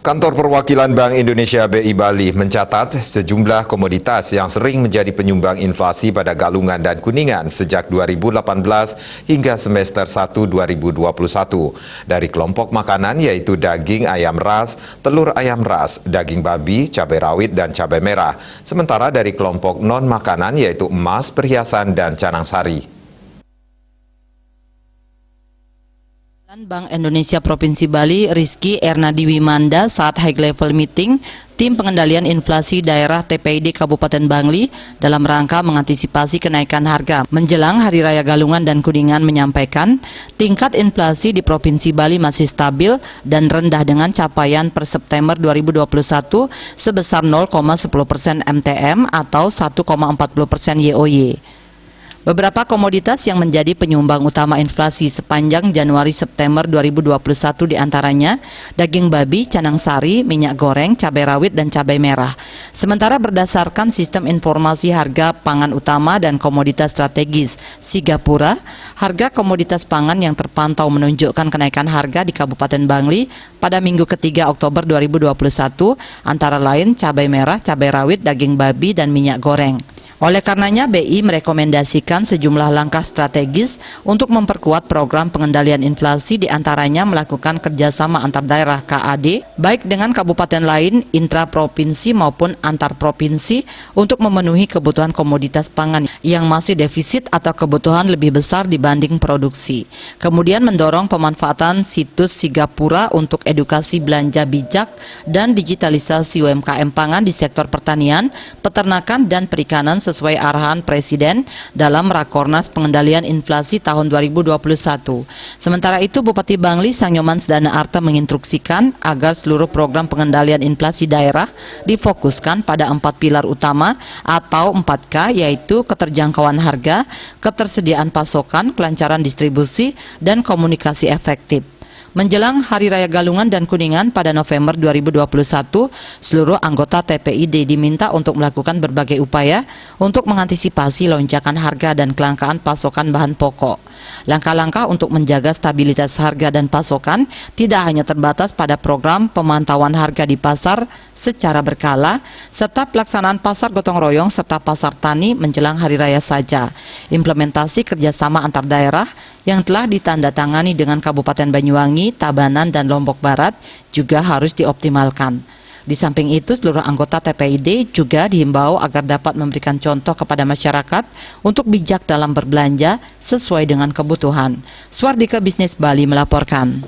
Kantor Perwakilan Bank Indonesia BI Bali mencatat sejumlah komoditas yang sering menjadi penyumbang inflasi pada Galungan dan Kuningan sejak 2018 hingga semester 1 2021. Dari kelompok makanan yaitu daging ayam ras, telur ayam ras, daging babi, cabai rawit, dan cabai merah. Sementara dari kelompok non-makanan yaitu emas, perhiasan, dan canang sari. Bank Indonesia Provinsi Bali Rizky Ernadi Wimanda saat high level meeting Tim Pengendalian Inflasi Daerah TPID Kabupaten Bangli dalam rangka mengantisipasi kenaikan harga menjelang Hari Raya Galungan dan Kuningan menyampaikan tingkat inflasi di Provinsi Bali masih stabil dan rendah dengan capaian per September 2021 sebesar 0,10% MTM atau 1,40% YoY. Beberapa komoditas yang menjadi penyumbang utama inflasi sepanjang Januari-September 2021 diantaranya daging babi, canang sari, minyak goreng, cabai rawit, dan cabai merah. Sementara berdasarkan Sistem Informasi Harga Pangan Utama dan Komoditas Strategis Sigapura, harga komoditas pangan yang terpantau menunjukkan kenaikan harga di Kabupaten Bangli pada minggu ketiga Oktober 2021 antara lain cabai merah, cabai rawit, daging babi, dan minyak goreng. Oleh karenanya, BI merekomendasikan sejumlah langkah strategis untuk memperkuat program pengendalian inflasi, diantaranya melakukan kerjasama antar daerah KAD, baik dengan kabupaten lain, intraprovinsi maupun antar provinsi, untuk memenuhi kebutuhan komoditas pangan yang masih defisit atau kebutuhan lebih besar dibanding produksi. Kemudian mendorong pemanfaatan situs Sigapura untuk edukasi belanja bijak dan digitalisasi UMKM pangan di sektor pertanian, peternakan, dan perikanan sesuai arahan Presiden dalam Rakornas Pengendalian Inflasi tahun 2021. Sementara itu, Bupati Bangli Sangyoman Sedana Arta menginstruksikan agar seluruh program pengendalian inflasi daerah difokuskan pada 4 pilar utama atau 4K, yaitu keterjangkauan harga, ketersediaan pasokan, kelancaran distribusi, dan komunikasi efektif. Menjelang Hari Raya Galungan dan Kuningan pada November 2021, seluruh anggota TPID diminta untuk melakukan berbagai upaya untuk mengantisipasi lonjakan harga dan kelangkaan pasokan bahan pokok. Langkah-langkah untuk menjaga stabilitas harga dan pasokan tidak hanya terbatas pada program pemantauan harga di pasar secara berkala, serta pelaksanaan pasar gotong royong serta pasar tani menjelang Hari Raya saja. Implementasi kerjasama antar daerah yang telah ditandatangani dengan Kabupaten Banyuwangi, Tabanan, dan Lombok Barat juga harus dioptimalkan. Di samping itu, seluruh anggota TPID juga dihimbau agar dapat memberikan contoh kepada masyarakat untuk bijak dalam berbelanja sesuai dengan kebutuhan. Swardika Bisnis Bali melaporkan.